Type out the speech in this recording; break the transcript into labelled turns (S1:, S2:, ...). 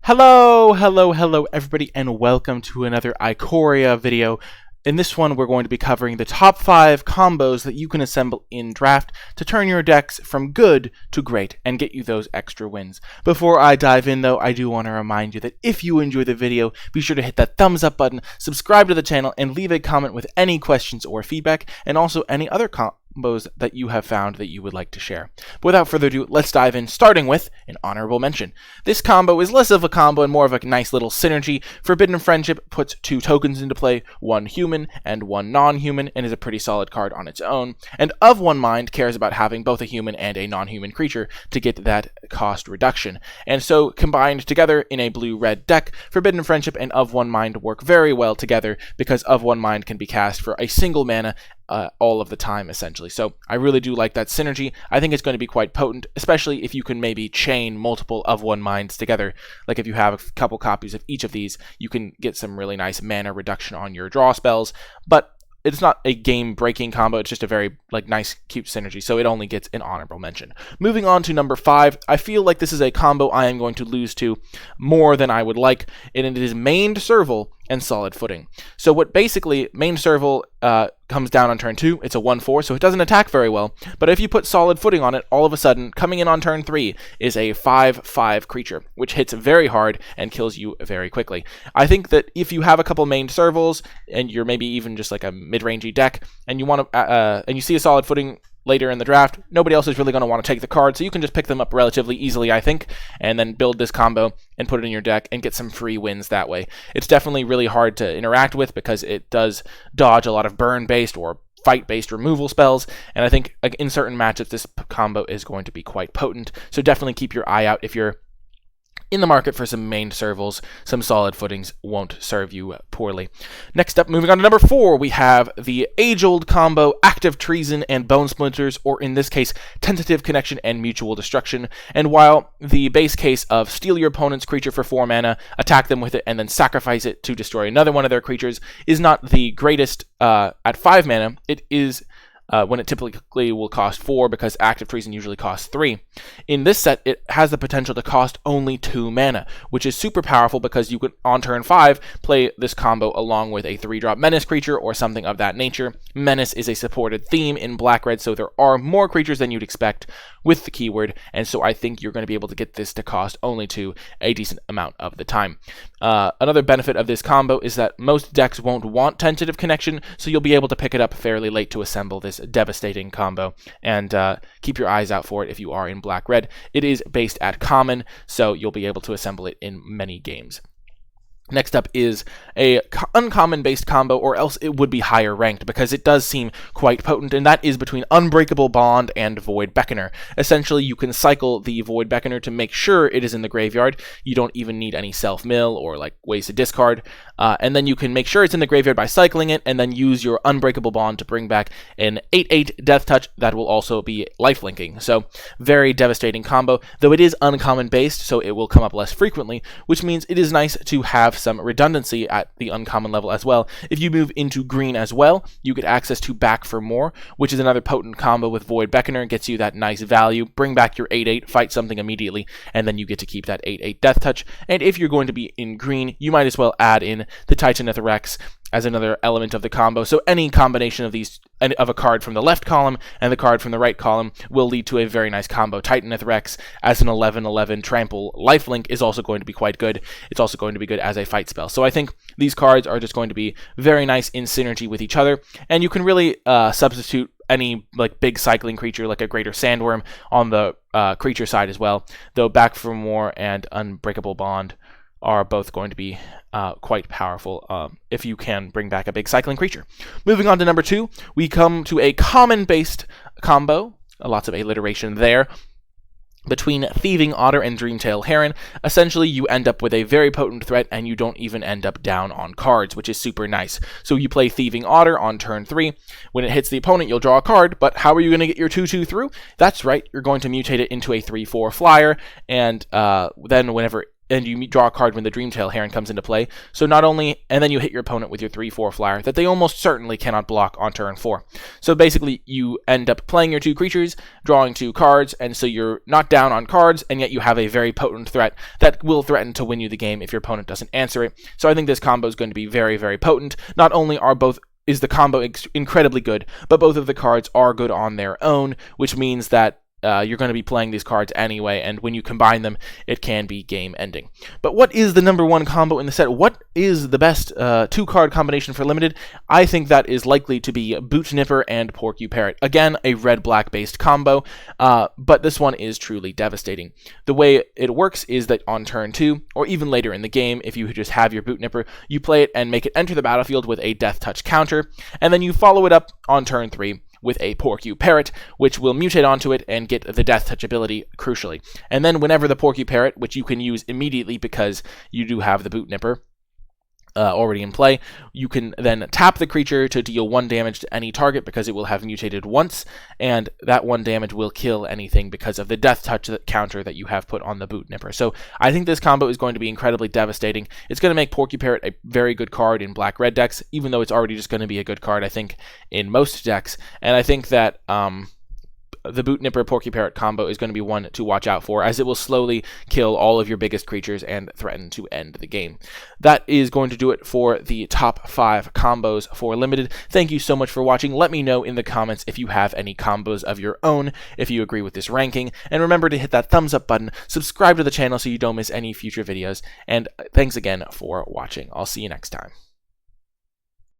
S1: Hello everybody, and welcome to another Ikoria video. In this one, we're going to be covering the top 5 combos that you can assemble in draft to turn your decks from good to great and get you those extra wins. Before I dive in though, I do want to remind you that if you enjoy the video, be sure to hit that thumbs up button, subscribe to the channel, and leave a comment with any questions or feedback, and also any other combos that you have found that you would like to share. But without further ado, let's dive in, starting with an honorable mention. This combo is less of a combo and more of a nice little synergy. Forbidden Friendship puts 2 tokens into play, 1 human and 1 non-human, and is a pretty solid card on its own. And Of One Mind cares about having both a human and a non-human creature to get that cost reduction. And so combined together in a blue-red deck, Forbidden Friendship and Of One Mind work very well together because Of One Mind can be cast for a single mana all of the time, essentially. So I really do like that synergy. I think it's going to be quite potent, especially if you can maybe chain multiple Of One Minds together. Like if you have a couple copies of each of these, you can get some really nice mana reduction on your draw spells. But it's not a game-breaking combo, it's just a very nice, cute synergy, so it only gets an honorable mention. Moving on to number 5, I feel like this is a combo I am going to lose to more than I would like, and it is Maned Serval and Solid Footing. So what basically, Maned Serval comes down on turn 2, it's a 1/4, so it doesn't attack very well, but if you put Solid Footing on it, all of a sudden, coming in on turn 3 is a 5/5 creature, which hits very hard and kills you very quickly. I think that if you have a couple Maned Servals, and you're maybe even just like a mid-rangey deck, and you want to, and you see a Solid Footing later in the draft, nobody else is really going to want to take the card, so you can just pick them up relatively easily, I think, and then build this combo and put it in your deck and get some free wins that way. It's definitely really hard to interact with because it does dodge a lot of burn-based or fight-based removal spells, and I think in certain matchups this combo is going to be quite potent, so definitely keep your eye out if you're in the market for some Maned Servals. Some Solid Footings won't serve you poorly. Next up, moving on to number 4, we have the age-old combo Active Treason and Bone Splinters, or in this case, Tentative Connection and Mutual Destruction. And while the base case of steal your opponent's creature for 4 mana, attack them with it, and then sacrifice it to destroy another one of their creatures is not the greatest at 5 mana, it is when it typically will cost 4 because Active Treason usually costs 3. In this set, it has the potential to cost only 2 mana, which is super powerful because you could, on turn 5, play this combo along with a 3-drop Menace creature or something of that nature. Menace is a supported theme in Black-Red, so there are more creatures than you'd expect with the keyword, and so I think you're going to be able to get this to cost only 2 a decent amount of the time. Another benefit of this combo is that most decks won't want Tentative Connection, so you'll be able to pick it up fairly late to assemble this devastating combo, and keep your eyes out for it if you are in Black-Red. It is based at common, so you'll be able to assemble it in many games. Next up is a uncommon-based combo, or else it would be higher ranked, because it does seem quite potent, and that is between Unbreakable Bond and Void Beckoner. Essentially, you can cycle the Void Beckoner to make sure it is in the graveyard. You don't even need any self-mill or ways to discard, and then you can make sure it's in the graveyard by cycling it, and then use your Unbreakable Bond to bring back an 8/8 Death Touch that will also be lifelinking. So, very devastating combo, though it is uncommon-based, so it will come up less frequently, which means it is nice to have some redundancy at the uncommon level as well. If you move into green as well, you get access to Back for More, which is another potent combo with Void Beckoner. Gets you that nice value, bring back your 8/8, fight something immediately, and then you get to keep that 8/8 Death Touch. And if you're going to be in green, you might as well add in the Titanith Rex as another element of the combo. So any combination of these, of a card from the left column and the card from the right column, will lead to a very nice combo. Titanith Rex as an 11/11 trample lifelink is also going to be quite good. It's also going to be good as a fight spell. So I think these cards are just going to be very nice in synergy with each other, and you can really substitute any big cycling creature like a Greater Sandworm on the creature side as well, though Back for More and Unbreakable Bond are both going to be quite powerful if you can bring back a big cycling creature. Moving on to number 2, we come to a common-based combo, lots of alliteration there, between Thieving, Otter, and Dreamtail Heron. Essentially, you end up with a very potent threat, and you don't even end up down on cards, which is super nice. So you play Thieving Otter on turn 3. When it hits the opponent, you'll draw a card, but how are you going to get your 2/2 through? That's right, you're going to mutate it into a 3/4 flyer, and then whenever and you draw a card when the Dreamtail Heron comes into play. So not only, and then you hit your opponent with your 3/4 flyer that they almost certainly cannot block on turn 4. So basically, you end up playing your 2 creatures, drawing 2 cards, and so you're not down on cards, and yet you have a very potent threat that will threaten to win you the game if your opponent doesn't answer it. So I think this combo is going to be very, very potent. Not only is the combo incredibly good, but both of the cards are good on their own, which means that you're going to be playing these cards anyway, and when you combine them, it can be game-ending. But what is the number 1 combo in the set? What is the best 2-card combination for Limited? I think that is likely to be Boot Nipper and Porky Parrot. Again, a red-black based combo, but this one is truly devastating. The way it works is that on turn 2, or even later in the game, if you just have your Boot Nipper, you play it and make it enter the battlefield with a Death Touch counter, and then you follow it up on turn 3 with a Porky Parrot, which will mutate onto it and get the Death Touch ability, crucially. And then whenever the Porky Parrot, which you can use immediately because you do have the Boot Nipper already in play, you can then tap the creature to deal 1 damage to any target because it will have mutated once, and that 1 damage will kill anything because of the Death Touch counter that you have put on the Boot Nipper. So I think this combo is going to be incredibly devastating. It's going to make Porky Parrot a very good card in black-red decks, even though it's already just going to be a good card, I think, in most decks. And I think that the Boot Nipper Porky Parrot combo is going to be one to watch out for, as it will slowly kill all of your biggest creatures and threaten to end the game. That is going to do it for the top 5 combos for Limited. Thank you so much for watching. Let me know in the comments if you have any combos of your own, if you agree with this ranking, and remember to hit that thumbs up button, subscribe to the channel so you don't miss any future videos, and thanks again for watching. I'll see you next time.